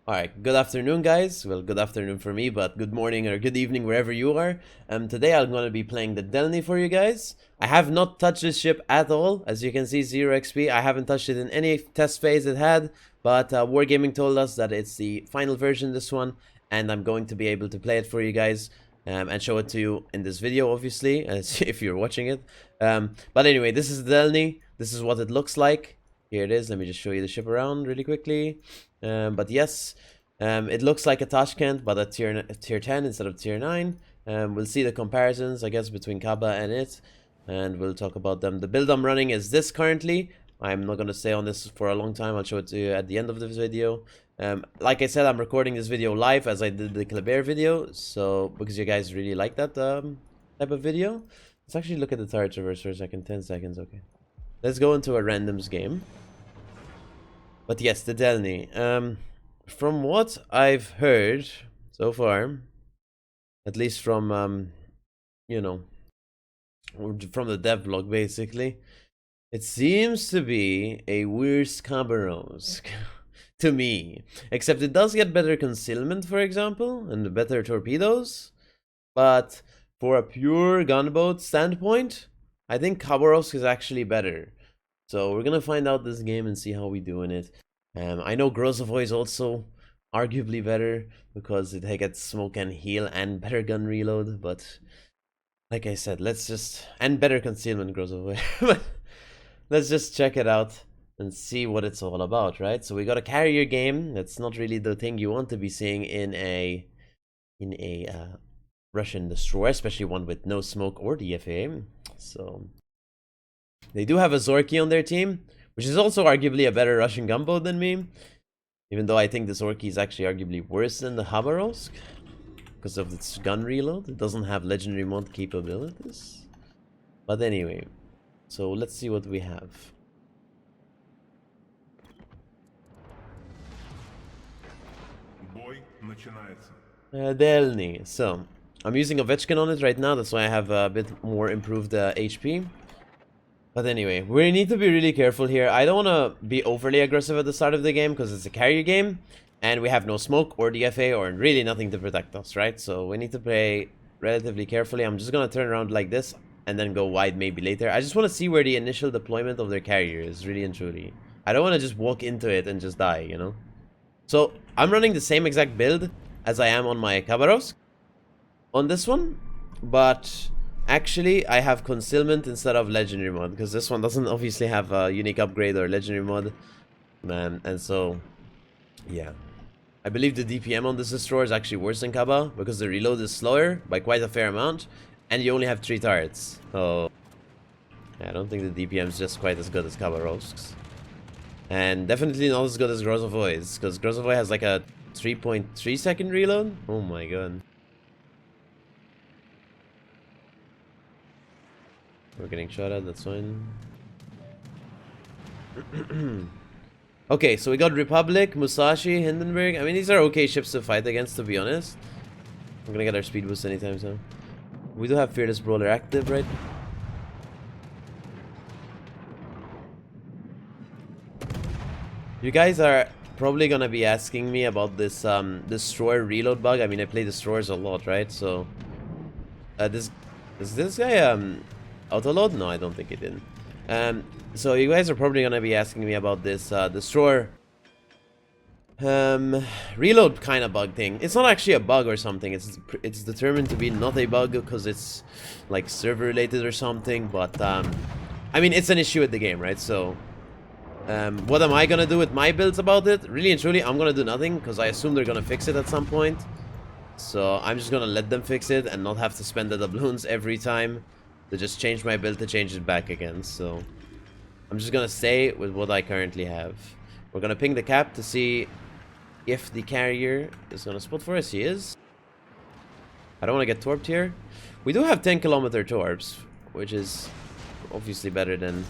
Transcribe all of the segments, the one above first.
Alright, good afternoon guys. Well, good afternoon for me, but good morning or good evening wherever you are. Today I'm going to be playing the Delny for you guys. I have not touched this ship at all. As you can see, 0 XP. I haven't touched it in any test phase it had, but Wargaming told us that it's the final version, this one, and I'm going to be able to play it for you guys and show it to you in this video, obviously, as if you're watching it. But anyway, this is the Delny. This is what it looks like. Here it is. Let me just show you the ship around really quickly. But yes, it looks like a Tashkent, but a tier 10 instead of tier 9. We'll see the comparisons, I guess, between Kaba and it, and we'll talk about them. The build I'm running is this currently. I'm not going to stay on this for a long time. I'll show it to you at the end of this video. Like I said, I'm recording this video live as I did the Kleber video, so because you guys really like that type of video. Let's actually look at the turret traverse for a second. 10 seconds, okay. Let's go into a randoms game. But yes, the Delny. From what I've heard so far, at least from, you know, from the dev blog basically, it seems to be a worse Cabaros to me. Except it does get better concealment, for example, and better torpedoes. But for a pure gunboat standpoint, I think Khabarovsk is actually better. So we're gonna find out this game and see how we do in it. I know Grozovoy is also arguably better because it gets smoke and heal and better gun reload, but like I said, let's just and better concealment Grozovoy. But let's just check it out and see what it's all about, right? So we got a carrier game. That's not really the thing you want to be seeing in a Russian destroyer, especially one with no smoke or DFA. So they do have a Zorky on their team, which is also arguably a better Russian gunboat than me. Even though I think the Zorky is actually arguably worse than the Khabarovsk because of its gun reload. It doesn't have legendary mod capabilities. But anyway, so let's see what we have. Delny. So I'm using Ovechkin on it right now. That's why I have a bit more improved HP. But anyway, we need to be really careful here. I don't want to be overly aggressive at the start of the game because it's a carrier game and we have no smoke or DFA or really nothing to protect us, right? So we need to play relatively carefully. I'm just going to turn around like this and then go wide maybe later. I just want to see where the initial deployment of their carrier is, really and truly. I don't want to just walk into it and just die, you know? So I'm running the same exact build as I am on my Khabarovsk on this one, but actually, I have concealment instead of legendary mod because this one doesn't obviously have a unique upgrade or legendary mod, and so yeah, I believe the DPM on this destroyer is actually worse than Kaba because the reload is slower by quite a fair amount, and you only have 3 turrets. So yeah, I don't think the DPM is just quite as good as Khabarovsk's, and definitely not as good as Grozovoy's because Grozovoy has like a 3.3 second reload. Oh my god. We're getting shot at, that's fine. Okay, so we got Republic, Musashi, Hindenburg. I mean, these are okay ships to fight against, to be honest. We're gonna get our speed boost anytime soon. We do have Fearless Brawler active, right? You guys are probably gonna be asking me about this destroyer reload bug. I mean, I play destroyers a lot, right? So is this guy autoload? No, I don't think it did. So you guys are probably gonna be asking me about this destroyer reload kind of bug thing. It's not actually a bug or something. It's determined to be not a bug because it's like server related or something. But I mean, it's an issue with the game, right? So what am I gonna do with my builds about it? Really and truly, I'm gonna do nothing because I assume they're gonna fix it at some point. So I'm just gonna let them fix it and not have to spend the doubloons every time to just change my build to change it back again. So I'm just gonna stay with what I currently have. We're gonna ping the cap to see if the carrier is gonna spot for us. He is. I don't want to get torped here. We do have 10-kilometer torps, which is obviously better than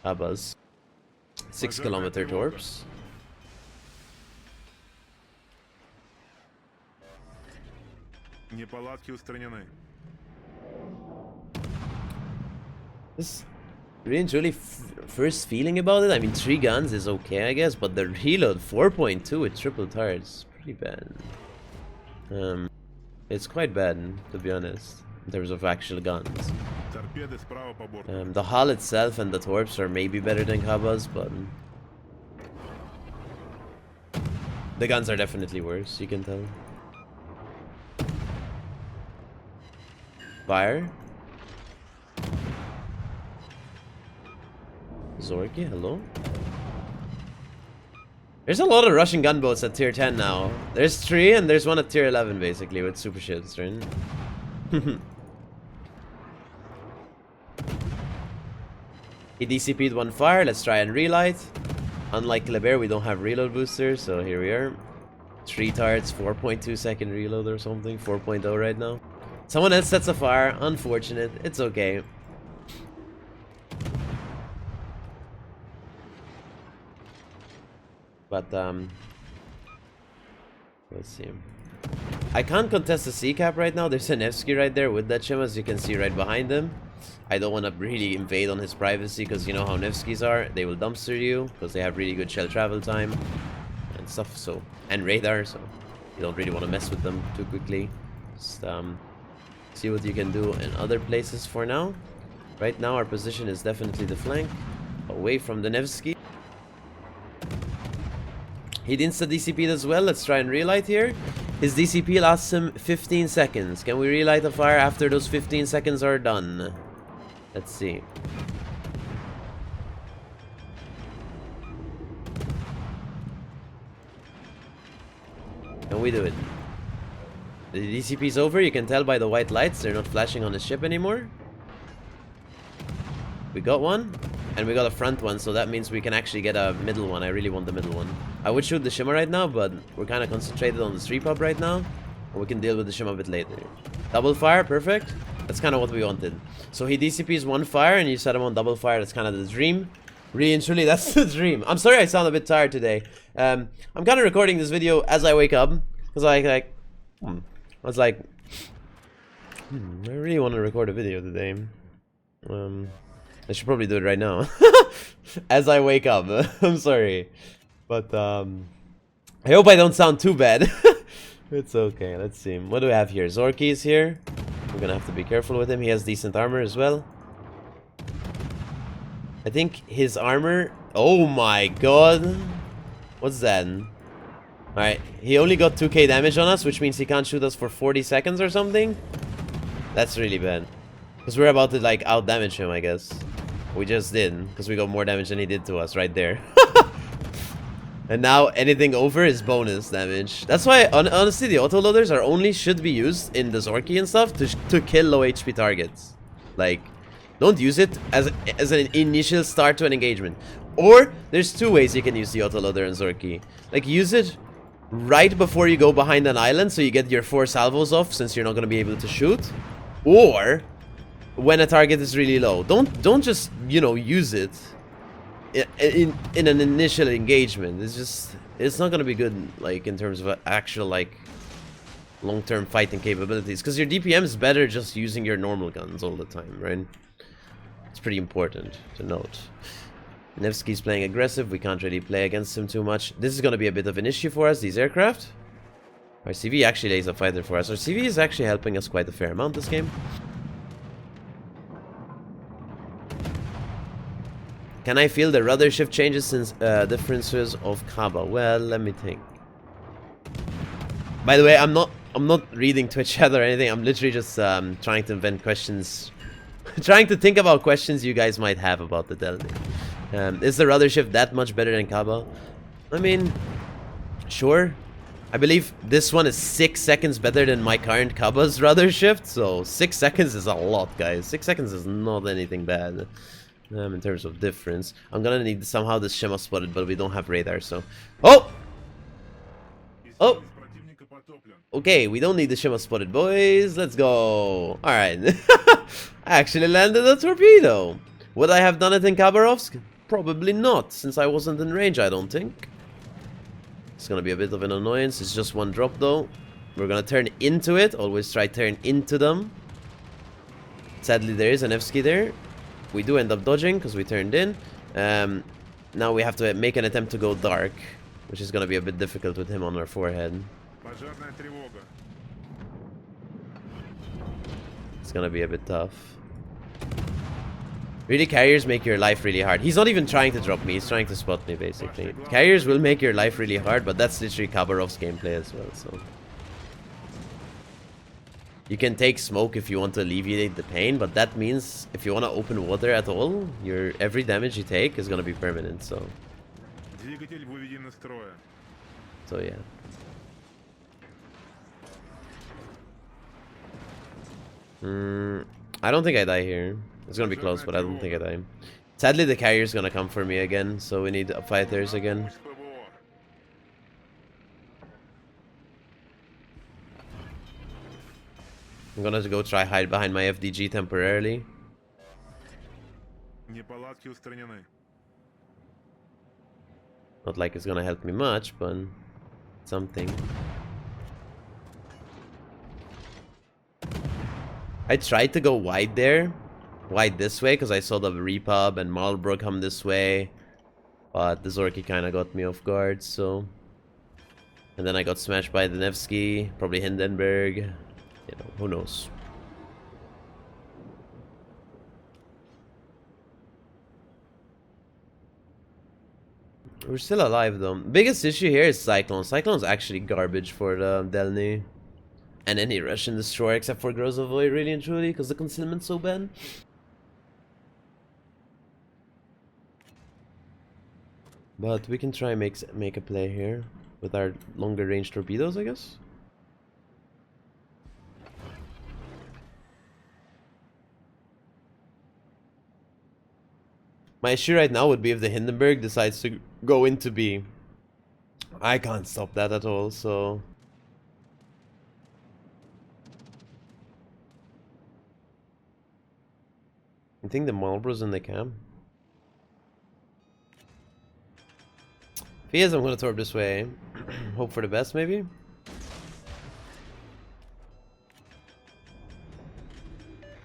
Abba's 6-kilometer torps. Really and truly, first feeling about it, I mean, 3 guns is okay, I guess, but the reload 4.2 with triple turrets, pretty bad. It's quite bad, to be honest, in terms of actual guns. The hull itself and the torps are maybe better than Kaba's, but the guns are definitely worse, you can tell. Fire. Zorky, hello? There's a lot of Russian gunboats at tier 10 now. There's 3 and there's one at tier 11 basically with super ships, right? He DCP'd 1 fire, let's try and relight. Unlike Kleber, we don't have reload boosters, so here we are. 3 turrets, 4.2 second reload or something, 4.0 right now. Someone else sets a fire, unfortunate, it's okay. But, let's see. I can't contest the C cap right now. There's a Nevsky right there with that shim, as you can see right behind him. I don't want to really invade on his privacy, because you know how Nevskys are. They will dumpster you, because they have really good shell travel time and stuff, so, and radar, so you don't really want to mess with them too quickly. Just, see what you can do in other places for now. Right now, our position is definitely the flank, away from the Nevsky. He insta DCP'd as well. Let's try and relight here. His DCP lasts him 15 seconds. Can we relight the fire after those 15 seconds are done? Let's see. Can we do it? The DCP's over. You can tell by the white lights. They're not flashing on the ship anymore. We got one. And we got a front one, so that means we can actually get a middle one. I really want the middle one. I would shoot the shimmer right now, but we're kind of concentrated on the 3-pop right now. And we can deal with the shimmer a bit later. Double fire, perfect. That's kind of what we wanted. So he DCPs 1 fire, and you set him on double fire. That's kind of the dream. Really and truly, that's the dream. I'm sorry I sound a bit tired today. I'm kind of recording this video as I wake up. Because I was like, I really want to record a video today. I should probably do it right now. As I wake up. I'm sorry. But, I hope I don't sound too bad. It's okay. Let's see. What do we have here? Zorky is here. We're gonna have to be careful with him. He has decent armor as well. I think his armor... Oh my god. What's that? Alright. He only got 2k damage on us, which means he can't shoot us for 40 seconds or something. That's really bad. Because we're about to, like, out-damage him, I guess. We just did, because we got more damage than he did to us right there. And now anything over is bonus damage. That's why, honestly, the autoloaders are only should be used in the Zorky and stuff to kill low HP targets. Like, don't use it as an initial start to an engagement. Or, there's 2 ways you can use the autoloader in Zorky. Like, use it right before you go behind an island, so you get your 4 salvos off, since you're not going to be able to shoot. Or... when a target is really low, don't just, you know, use it in an initial engagement. It's not gonna be good, like, in terms of actual, like, long-term fighting capabilities, because your DPM is better just using your normal guns all the time, right? It's pretty important to note. Nevsky's playing aggressive. We can't really play against him too much. This is gonna be a bit of an issue for us, these aircraft. Our CV actually lays a fighter for us. Our CV is actually helping us quite a fair amount this game. Can I feel the rudder shift changes since differences of Kaba? Well, let me think. By the way, I'm not reading Twitch chat or anything. I'm literally just trying to invent questions, trying to think about questions you guys might have about the Delny. Is the rudder shift that much better than Kaba? I mean, sure. I believe this one is 6 seconds better than my current Kaba's rudder shift. So 6 seconds is a lot, guys. 6 seconds is not anything bad. In terms of difference. I'm gonna need somehow this Shema spotted, but we don't have radar, so... Oh! Oh! Okay, we don't need the Shema spotted, boys. Let's go. Alright. I actually landed a torpedo. Would I have done it in Khabarovsk? Probably not, since I wasn't in range, I don't think. It's gonna be a bit of an annoyance. It's just 1 drop, though. We're gonna turn into it. Always try turn into them. Sadly, there is an Nevsky there. We do end up dodging because we turned in. Now we have to make an attempt to go dark, which is going to be a bit difficult with him on our forehead. It's going to be a bit tough. Really, carriers make your life really hard. He's not even trying to drop me. He's trying to spot me, basically. Carriers will make your life really hard, but that's literally Khabarov's gameplay as well, so... You can take smoke if you want to alleviate the pain, but that means if you want to open water at all, every damage you take is going to be permanent, so... So, yeah. I don't think I die here. It's going to be close, but I don't think I die. Sadly, the carrier's going to come for me again, so we need fighters again. I'm gonna go try hide behind my FDG temporarily. Not like it's gonna help me much, but something. I tried to go wide there. Wide this way, because I saw the Repub and Marlborough come this way. But the Zorky kind of got me off guard, so... And then I got smashed by the Nevsky, probably Hindenburg. You know, who knows? We're still alive though. Biggest issue here is Cyclone. Cyclone's actually garbage for the Delny. And any Russian destroyer except for Grozovoy, really and truly, because the concealment's so bad. But we can try make a play here with our longer range torpedoes, I guess. My issue right now would be if the Hindenburg decides to go into B. I can't stop that at all, so... I think the Marlborough's in the camp. If he is, I'm gonna torp this way. Hope for the best, maybe?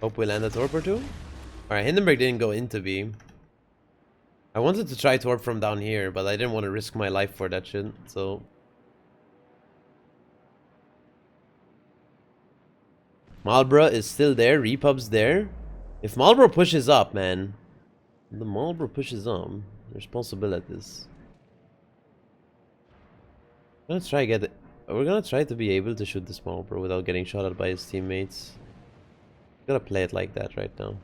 Hope we land a torp or two. Alright, Hindenburg didn't go into B. I wanted to try torp from down here, but I didn't want to risk my life for that shit, so... Marlborough is still there, Repub's there. If Marlborough pushes up, man... The Marlborough pushes up, there's possibilities. I'm gonna try get it. We're gonna try to be able to shoot this Marlborough without getting shot at by his teammates. Gotta play it like that right now.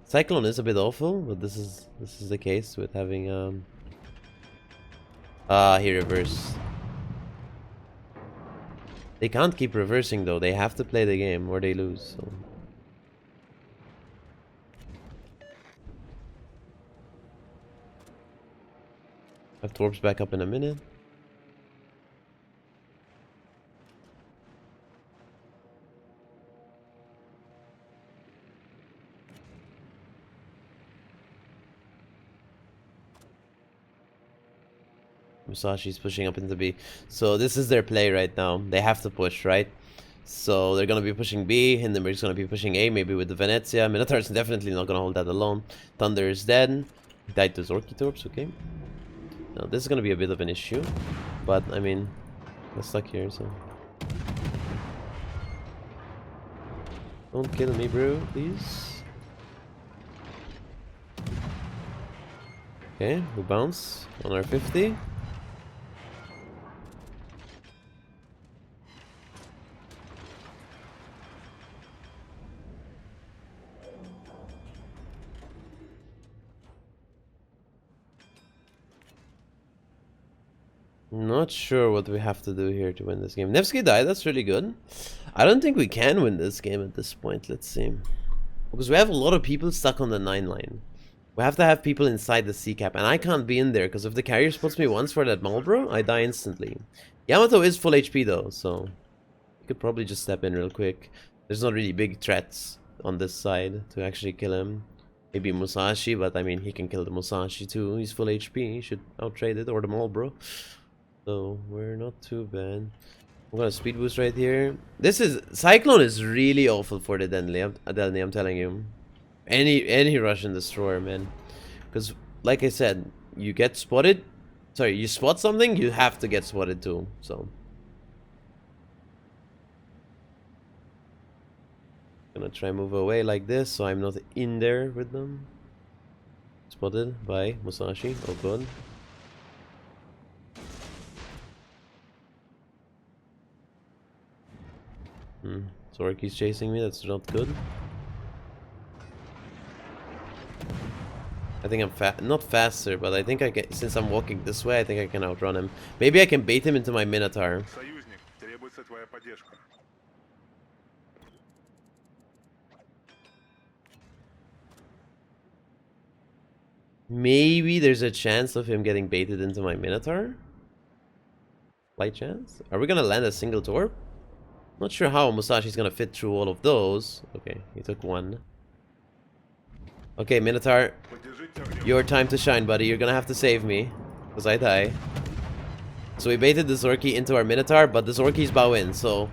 Cyclone is a bit awful, but this is the case with having he reversed. They can't keep reversing though. They have to play the game or they lose. So. I have torps back up in a minute. Musashi's pushing up into B. So this is their play right now. They have to push, right? So they're going to be pushing B. Hindenburg's going to be pushing A, maybe with the Venezia. Minotaur's definitely not going to hold that alone. Thunder is dead. He died to Zorky Torps, okay. Now this is going to be a bit of an issue. But, I mean, we're stuck here, so... Don't kill me, bro, please. Okay, we bounce on our 50. Not sure what we have to do here to win this game. Nevsky died, that's really good. I don't think we can win this game at this point, let's see. Because we have a lot of people stuck on the 9 line. We have to have people inside the C cap, and I can't be in there, because if the carrier spots me once for that Marlborough, I die instantly. Yamato is full HP though, so... You could probably just step in real quick. There's not really big threats on this side to actually kill him. Maybe Musashi, but I mean, he can kill the Musashi too. He's full HP, he should outtrade it, or the Marlborough. So, we're not too bad. I'm gonna speed boost right here. This is... Cyclone is really awful for the Delny, I'm telling you. Any Russian destroyer, man. Because, like I said, you get spotted. Sorry, you spot something, you have to get spotted too. So, gonna try move away like this, so I'm not in there with them. Spotted by Musashi. Oh, good. Zorky's chasing me. That's not good. I think I'm not faster, but I think I can. Since I'm walking this way, I think I can outrun him. Maybe I can bait him into my Minotaur. Maybe there's a chance of him getting baited into my Minotaur. Light chance. Are we gonna land a single torp? Not sure how Musashi's gonna fit through all of those. Okay, he took one. Okay, Minotaur, your time to shine, buddy. You're gonna have to save me, because I die. So we baited the Zorky into our Minotaur, but the Zorky's bow in, so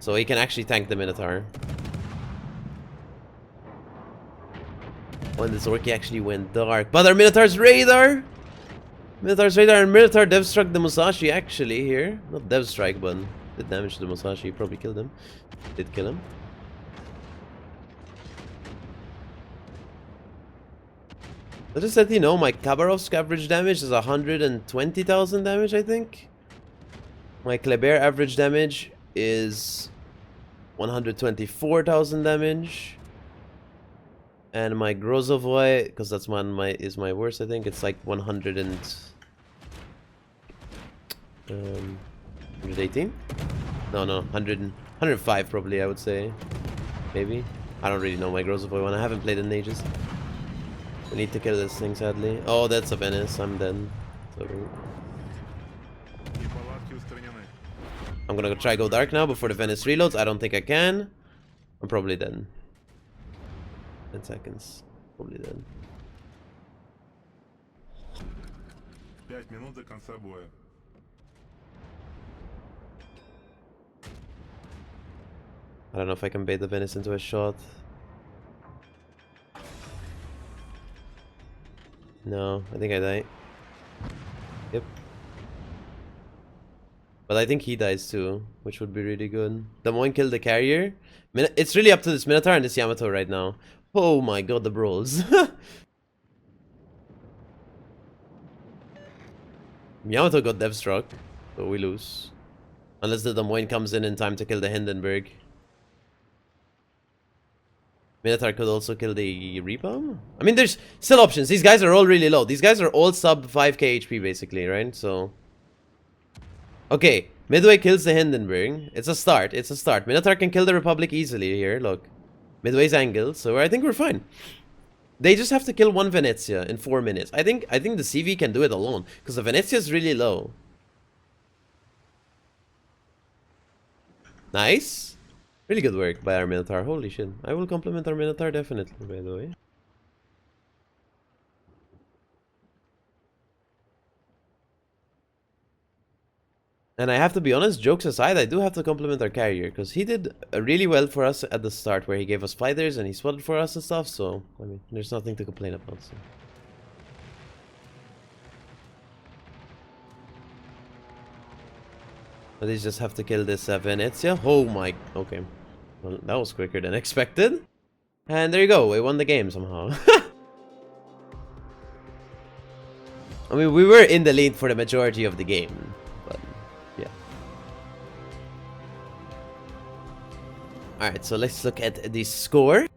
he can actually tank the Minotaur. When the Zorky actually went dark. But our Minotaur's radar! Minotaur's radar and Minotaur dev struck the Musashi actually here. Not dev strike, but did damage to the Musashi. Probably killed him. Did kill him. I just let you know, my Khabarovsk average damage is 120,000 damage, I think. My Kleber average damage is 124,000 damage. And my Grozovoy, because that's is my worst, I think, it's like 118? No, 105 probably, I would say. Maybe. I don't really know my Grozovoy one. I haven't played in ages. We need to kill this thing, sadly. Oh, that's a Venice. I'm dead. So, I'm gonna try go dark now before the Venice reloads. I don't think I can. I'm probably dead. 10 seconds. Probably dead. 5 минут до конца боя. I don't know if I can bait the Venice into a shot. No, I think I die. Yep. But I think he dies too, which would be really good. Des Moines killed the carrier. It's really up to this Minotaur and this Yamato right now. Oh my god, the brawls. Yamato got dev struck, so we lose. Unless the Des Moines comes in time to kill the Hindenburg. Minotaur could also kill the Reaper. I mean, there's still options. These guys are all really low. These guys are all sub 5k HP, basically, right? So... Okay, Midway kills the Hindenburg. It's a start. It's a start. Minotaur can kill the Republic easily here. Look. Midway's angled, so I think we're fine. They just have to kill one Venezia in 4 minutes. I think the CV can do it alone, because the Venezia is really low. Nice. Really good work by our Minotaur. Holy shit. I will compliment our Minotaur definitely, by the way. And I have to be honest, jokes aside, I do have to compliment our carrier, because he did really well for us at the start, where he gave us fighters and he spotted for us and stuff, so, I mean, there's nothing to complain about, so. But they just have to kill this Venezia. Oh my... Okay. Well, that was quicker than expected. And there you go, we won the game somehow. I mean, we were in the lead for the majority of the game. But, yeah. Alright, so let's look at the score.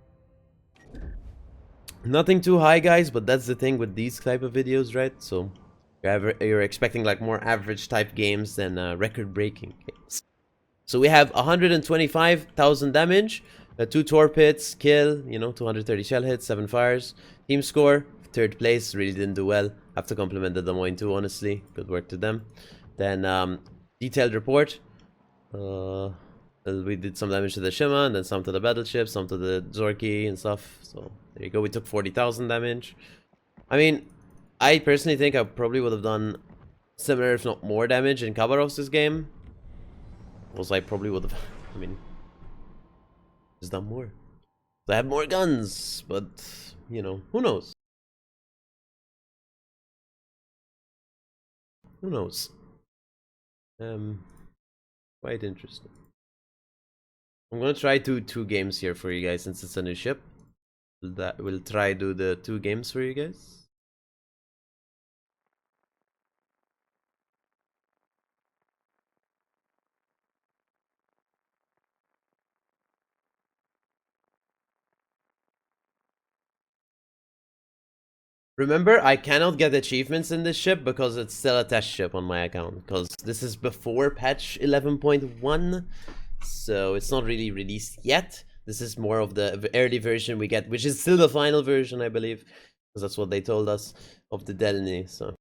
Nothing too high, guys, but that's the thing with these type of videos, right? So, you're expecting like more average type games than record-breaking games. So we have 125,000 damage, 2 torpedoes, kill, you know, 230 shell hits, 7 fires. Team score, 3rd place, really didn't do well. Have to compliment the Des Moines too, honestly. Good work to them. Then, detailed report. We did some damage to the Shima, and then some to the battleship, some to the Zorky and stuff. So, there you go. We took 40,000 damage. I mean, I personally think I probably would have done similar, if not more damage in Khabarovsk this game. I probably would have, I mean, just done more. I have more guns, but, you know, who knows? Who knows? Quite interesting. I'm gonna try two games here for you guys since it's a new ship. We'll try do the 2 games for you guys. Remember, I cannot get achievements in this ship because it's still a test ship on my account. Because this is before patch 11.1, so it's not really released yet. This is more of the early version we get, which is still the final version, I believe. Because that's what they told us of the Delny, so.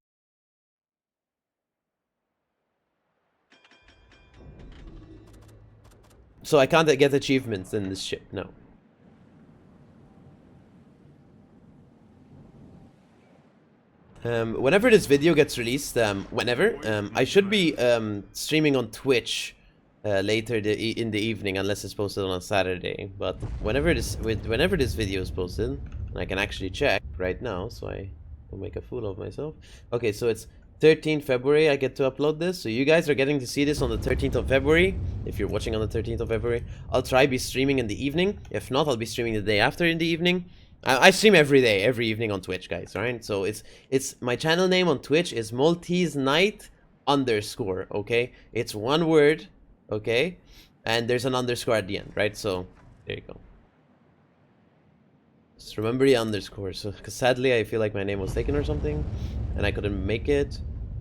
So I can't get achievements in this ship, no. Whenever this video gets released, I should be streaming on Twitch later in the evening, unless it's posted on a Saturday. But whenever this video is posted, I can actually check right now, so I don't make a fool of myself. Okay, so it's 13th February I get to upload this, so you guys are getting to see this on the 13th of February. If you're watching on the 13th of February, I'll try be streaming in the evening. If not, I'll be streaming the day after in the evening. I stream every day, every evening on Twitch, guys, right? So it's my channel name on Twitch is MalteseKnight _, okay? It's one word, okay? And there's an underscore at the end, right? So there you go. Just remember the underscore, so because sadly I feel like my name was taken or something, and I couldn't make it,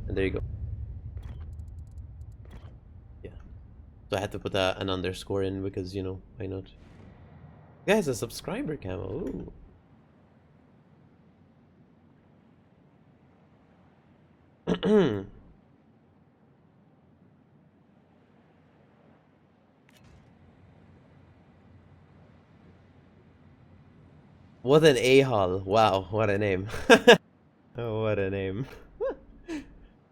and there you go. Yeah, so I had to put an underscore in because, you know, why not? Guys, a subscriber camo. Ooh. What an a-hole. Wow, what a name. Oh, what a name.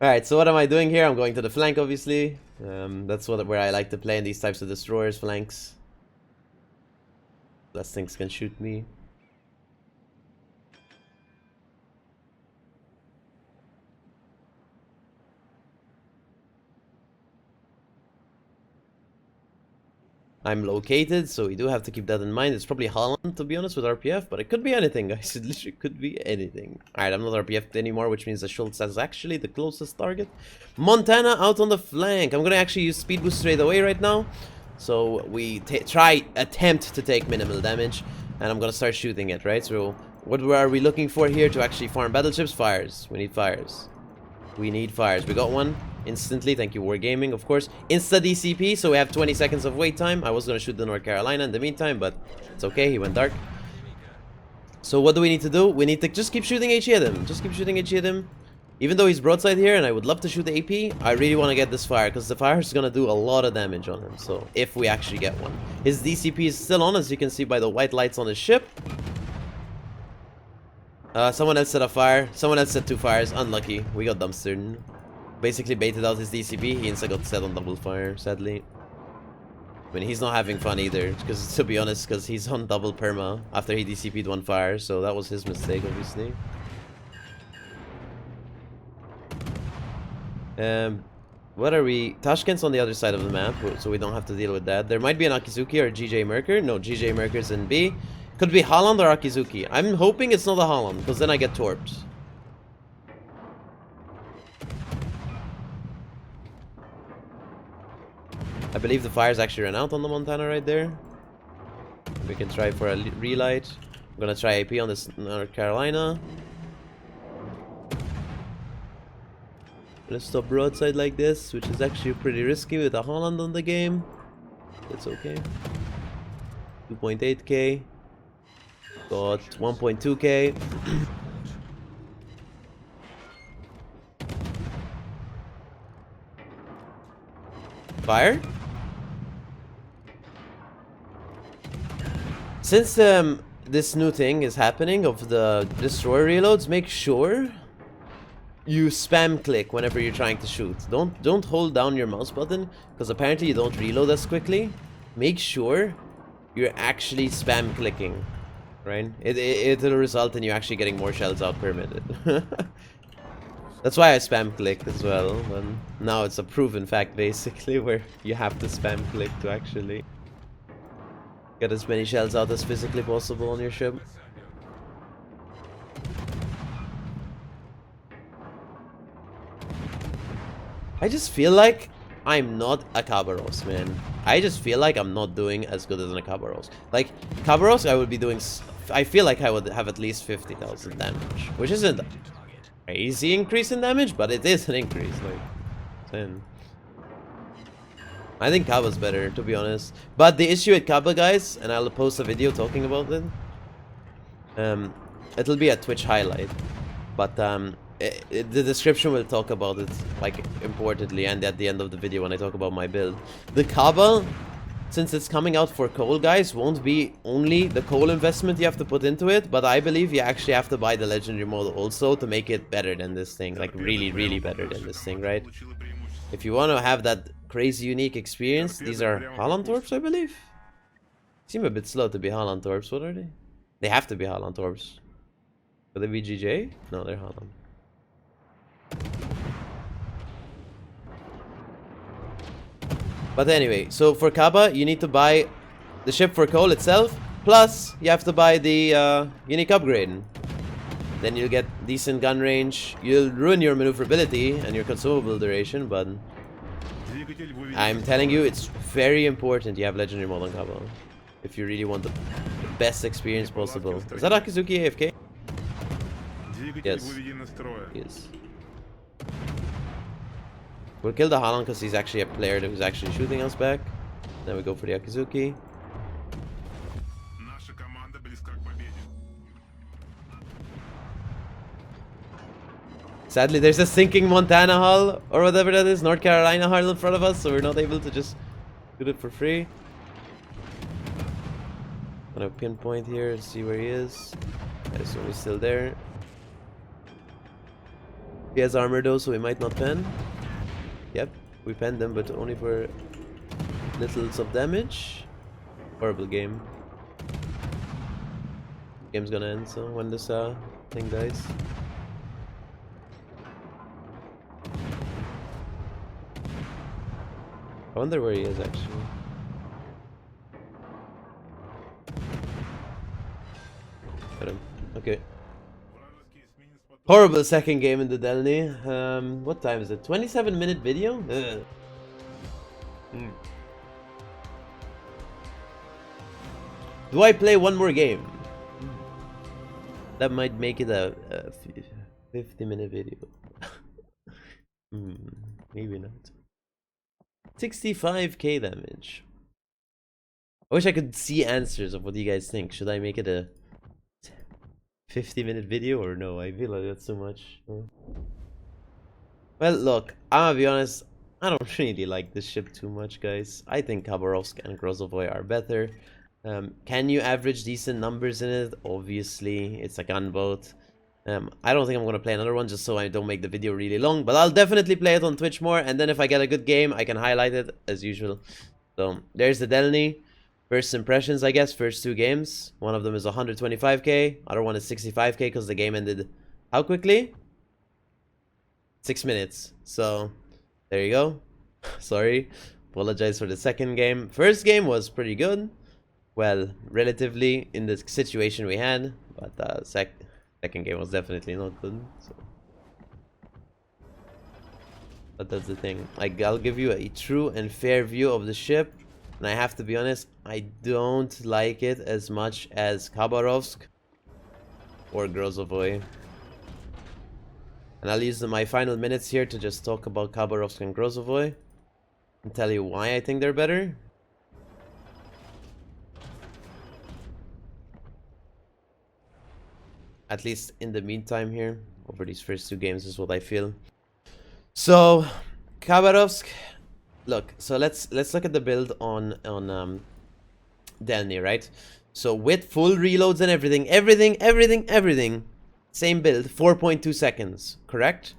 Alright, so what am I doing here? I'm going to the flank, obviously. That's where I like to play in these types of destroyers, flanks. Less things can shoot me. I'm located, so we do have to keep that in mind. It's probably Holland, to be honest, with RPF, but it could be anything, guys. It literally could be anything. Alright, I'm not RPF anymore, which means the Schultz is actually the closest target. Montana out on the flank. I'm gonna actually use speed boost straight away right now. So we attempt to take minimal damage, and I'm gonna start shooting it, right? So what are we looking for here to actually farm battleships? Fires. We need fires. We need fires. We got one instantly. Thank you, Wargaming, of course. Insta DCP, so we have 20 seconds of wait time. I was going to shoot the North Carolina in the meantime, but it's okay. He went dark. So what do we need to do? We need to just keep shooting HE at him. Just keep shooting HE at him. Even though he's broadside here, and I would love to shoot the AP, I really want to get this fire, because the fire is going to do a lot of damage on him. So if we actually get one. His DCP is still on, as you can see by the white lights on his ship. Someone else set a fire. Someone else set 2 fires. Unlucky. We got dumpstered. Basically baited out his DCP. He instead got set on double fire, sadly. I mean, he's not having fun either, because to be honest, because he's on double perma after he DCP'd 1 fire, so that was his mistake, obviously. What are we? Tashkent's on the other side of the map, so we don't have to deal with that. There might be an Akizuki or GJ Merker. No, GJ Merker's in B. Could be Holland or Akizuki. I'm hoping it's not a Holland, because then I get torped. I believe the fires actually ran out on the Montana right there. We can try for a relight. I'm gonna try AP on this North Carolina. Let's stop broadside like this, which is actually pretty risky with a Holland on the game. It's okay. 2.8k. Got 1.2k. Fire. Since this new thing is happening of the destroyer reloads, make sure you spam click whenever you're trying to shoot. Don't hold down your mouse button, because apparently you don't reload as quickly. Make sure you're actually spam clicking, right? It'll result in you actually getting more shells out per minute. That's why I spam clicked as well, and now it's a proven fact basically where you have to spam click to actually get as many shells out as physically possible on your ship. I just feel like I'm not a Khabarovsk, man. I just feel like I'm not doing as good as a Khabarovsk. Like, Khabarovsk I would be doing... I feel like I would have at least 50,000 damage, which isn't a crazy increase in damage, but it is an increase, like 10. I think Kaba's better, to be honest. But the issue with Kaba, guys, and I'll post a video talking about it. It'll be a Twitch highlight, but the description will talk about it, like, importantly, and at the end of the video when I talk about my build. The Kaba, since it's coming out for coal, guys, won't be only the coal investment you have to put into it, but I believe you actually have to buy the legendary mode also to make it better than this thing, like really, really better than this thing, right? If you want to have that crazy unique experience, these are Holland Torps, I believe. Seem a bit slow to be Holland Torps. What are they? They have to be Holland Torps. Could they be GJ? No, they're Holland. But anyway, so for Kaba, you need to buy the ship for coal itself, plus you have to buy the unique upgrade. Then you'll get decent gun range. You'll ruin your maneuverability and your consumable duration, but I'm telling you, it's very important you have legendary mode on Kaba if you really want the best experience possible. Is that Akizuki AFK? Yes. Yes. We'll kill the Holland because he's actually a player who's actually shooting us back. Then we go for the Akizuki. Sadly, there's a sinking Montana hull, or whatever that is, North Carolina hull in front of us, so we're not able to just do it for free. I'm gonna pinpoint here and see where he is. I assume he's still there. He has armor though, so we might not pen. Yep, we penned them, but only for littles of damage. Horrible game. Game's gonna end, so when this thing dies. I wonder where he is actually. Got him. Okay. Horrible second game in the Delny. What time is it? 27-minute video? Do I play one more game? That might make it a 50-minute video. Maybe not. 65k damage. I wish I could see answers of what you guys think. Should I make it a 50-minute video or no? I feel like that's too much. Well, look, I'm gonna be honest. I don't really like this ship too much, guys. I think Khabarovsk and Grozovoy are better. Can you average decent numbers in it? Obviously, it's a gunboat. I don't think I'm gonna play another one just so I don't make the video really long, but I'll definitely play it on Twitch more, and then if I get a good game, I can highlight it as usual. So there's the Delny. First impressions, I guess, first two games. One of them is 125k, other one is 65k because the game ended how quickly? 6 minutes. So there you go. Sorry, apologize for the second game. First game was pretty good, well, relatively in the situation we had, but second game was definitely not good. So. But that's the thing. I'll give you a true and fair view of the ship, and I have to be honest, I don't like it as much as Khabarovsk or Grozovoy. And I'll use my final minutes here to just talk about Khabarovsk and Grozovoy and tell you why I think they're better. At least in the meantime here, over these first two games is what I feel. So, Khabarovsk, look, so let's look at the build on Delny, right? So with full reloads and everything, same build, 4.2 seconds, correct?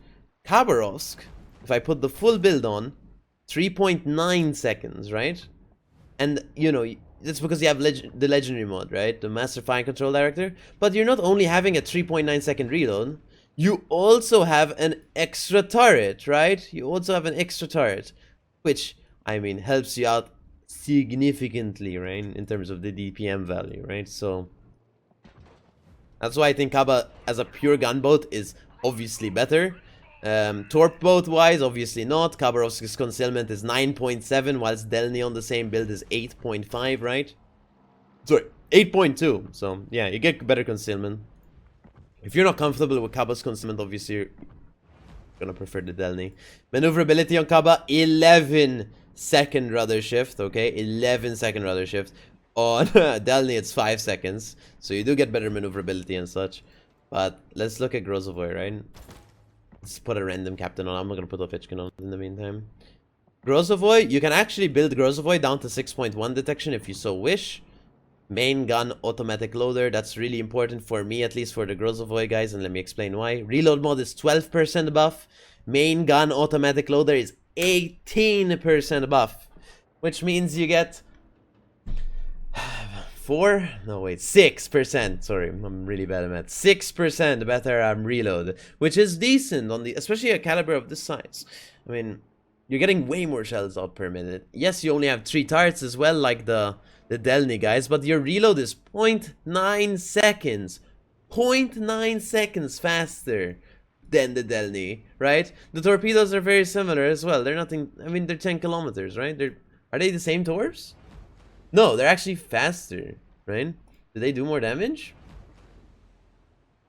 Khabarovsk, if I put the full build on, 3.9 seconds, right? And, you know, That's because you have the legendary mod, right? The Master Fire Control Director. But you're not only having a 3.9 second reload, you also have an extra turret, right? You also have an extra turret, which, I mean, helps you out significantly, right? In terms of the DPM value, right? So that's why I think Kaba as a pure gunboat is obviously better. Torp boat wise, obviously not. Khabarovsk's concealment is 9.7, whilst Delny on the same build is 8.5, right? Sorry, 8.2. So yeah, you get better concealment. If you're not comfortable with Kaba's concealment, obviously you're gonna prefer the Delny. Maneuverability on Kaba, 11-second rudder shift, okay? 11-second rudder shift. On Delny, it's 5 seconds. So you do get better maneuverability and such. But let's look at Grozovoy, right? Let's put a random captain on. I'm not gonna put Ovechkin on in the meantime. Grozovoy, you can actually build Grozovoy down to 6.1 detection if you so wish. Main gun automatic loader, that's really important for me, at least for the Grozovoy guys, and let me explain why. Reload mod is 12% buff. Main gun automatic loader is 18% buff, which means you get 6%. Sorry, I'm really bad at math. 6% better reload, which is decent on the, especially a caliber of this size. I mean, you're getting way more shells out per minute. Yes, you only have 3 turrets as well, like the Delny guys, but your reload is 0.9 seconds. 0.9 seconds faster than the Delny, right? The torpedoes are very similar as well. They're nothing, I mean, they're 10 kilometers, right? Are they the same torps? No, they're actually faster, right? Do they do more damage?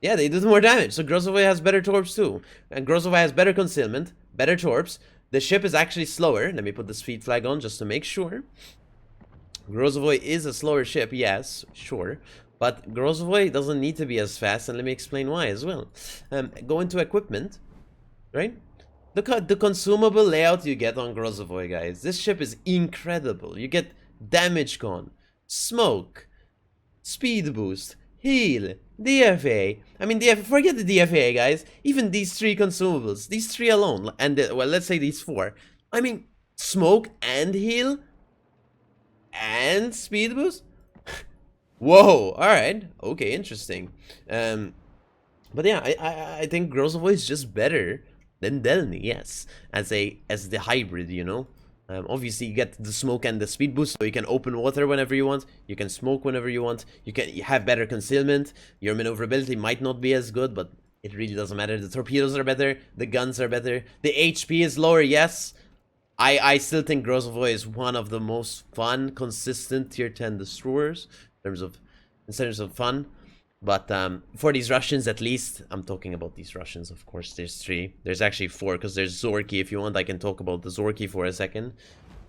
Yeah, they do more damage. So Grozovoy has better torps too. And Grozovoy has better concealment, better torps. The ship is actually slower. Let me put the speed flag on just to make sure. Grozovoy is a slower ship, yes, sure. But Grozovoy doesn't need to be as fast, and let me explain why as well. Go into equipment, right? Look at the consumable layout you get on Grozovoy, guys. This ship is incredible. You get damage con, smoke, speed boost, heal, DFA. I mean, forget the DFA, guys. Even these 3 consumables, these 3 alone, and well, let's say these 4. I mean, smoke and heal and speed boost. Whoa! All right. Okay, interesting. But yeah, I think Grozovoy is just better than Delny. Yes, as the hybrid, you know. Obviously, you get the smoke and the speed boost, so you can open water whenever you want. You can smoke whenever you want. You have better concealment. Your maneuverability might not be as good, but it really doesn't matter. The torpedoes are better. The guns are better. The HP is lower, yes. I still think Grozovoy is one of the most fun, consistent tier 10 destroyers in terms of fun. But for these Russians, at least, I'm talking about these Russians, of course. There's 3. There's actually 4, because there's Zorky. If you want, I can talk about the Zorky for a second.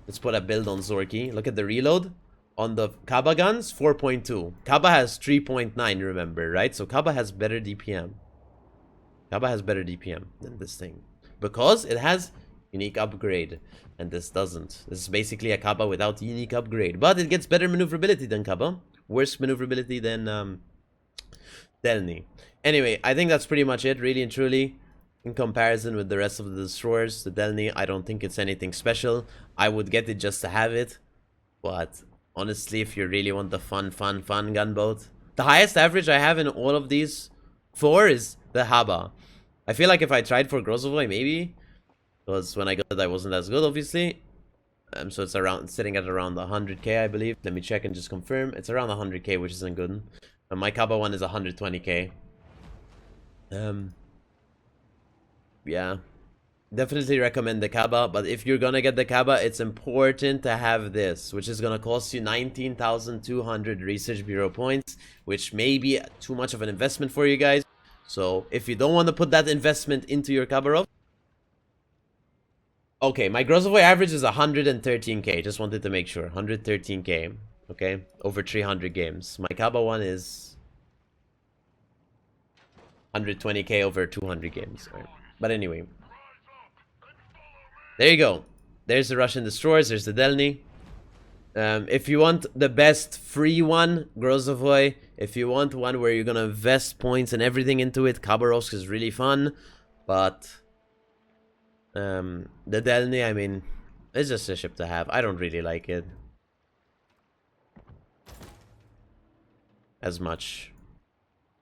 Let's put a build on Zorky. Look at the reload. On the Kaba guns, 4.2. Kaba has 3.9, remember, right? So Kaba has better DPM. Kaba has better DPM than this thing. Because it has unique upgrade. And this doesn't. This is basically a Kaba without unique upgrade. But it gets better maneuverability than Kaba. Worse maneuverability than Delny. Anyway, I think that's pretty much it, really and truly. In comparison with the rest of the destroyers, the Delny, I don't think it's anything special. I would get it just to have it. But honestly, if you really want the fun gunboat, the highest average I have in all of these 4 is the Haba. I feel like if I tried for Grozovoy, maybe, because when I got it, I wasn't as good, obviously. So it's sitting at around 100k, I believe. Let me check and just confirm. It's around 100k, which isn't good. And my Kaba one is 120k. Yeah, definitely recommend the Kaba. But if you're gonna get the Kaba, it's important to have this, which is gonna cost you 19,200 Research Bureau points, which may be too much of an investment for you guys. So if you don't want to put that investment into your Khabarov. Okay, my Grozovoy average is 113k. Just wanted to make sure. 113k. Okay, over 300 games. My Kaba one is 120k over 200 games. Right. But anyway, there you go. There's the Russian destroyers. There's the Delny. If you want the best free one, Grozovoy. If you want one where you're gonna invest points and everything into it, Khabarovsk is really fun. But the Delny, I mean, it's just a ship to have. I don't really like it. as much.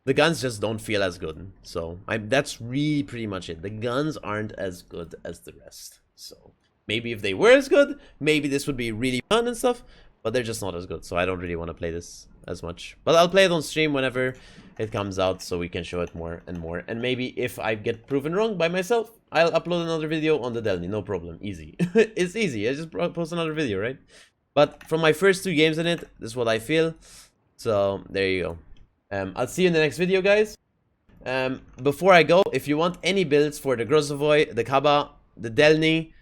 The guns just don't feel as good. So that's really pretty much it. The guns aren't as good as the rest. So maybe if they were as good, maybe this would be really fun and stuff. But they're just not as good. So I don't really want to play this as much. But I'll play it on stream whenever it comes out so we can show it more and more. And maybe if I get proven wrong by myself, I'll upload another video on the Delny. No problem. Easy. It's easy. I just post another video, right? But from my first 2 games in it, this is what I feel. So there you go. I'll see you in the next video, guys. Before I go, if you want any builds for the Grozovoi, the Kaba, the Delny,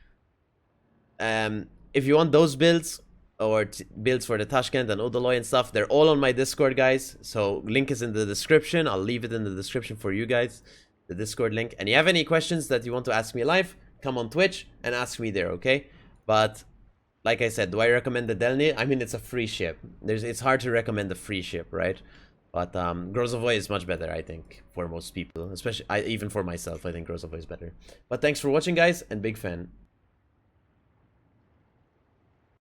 if you want those builds, or builds for the Tashkent and Odoloy and stuff, they're all on my Discord, guys. So link is in the description. I'll leave it in the description for you guys, the Discord link. And you have any questions that you want to ask me live, come on Twitch and ask me there, okay? But like I said, do I recommend the Delny? I mean, it's a free ship. It's hard to recommend a free ship, right? But Grozovoi is much better, I think, for most people. Especially, even for myself, I think Grozovoi is better. But thanks for watching, guys, and big fan.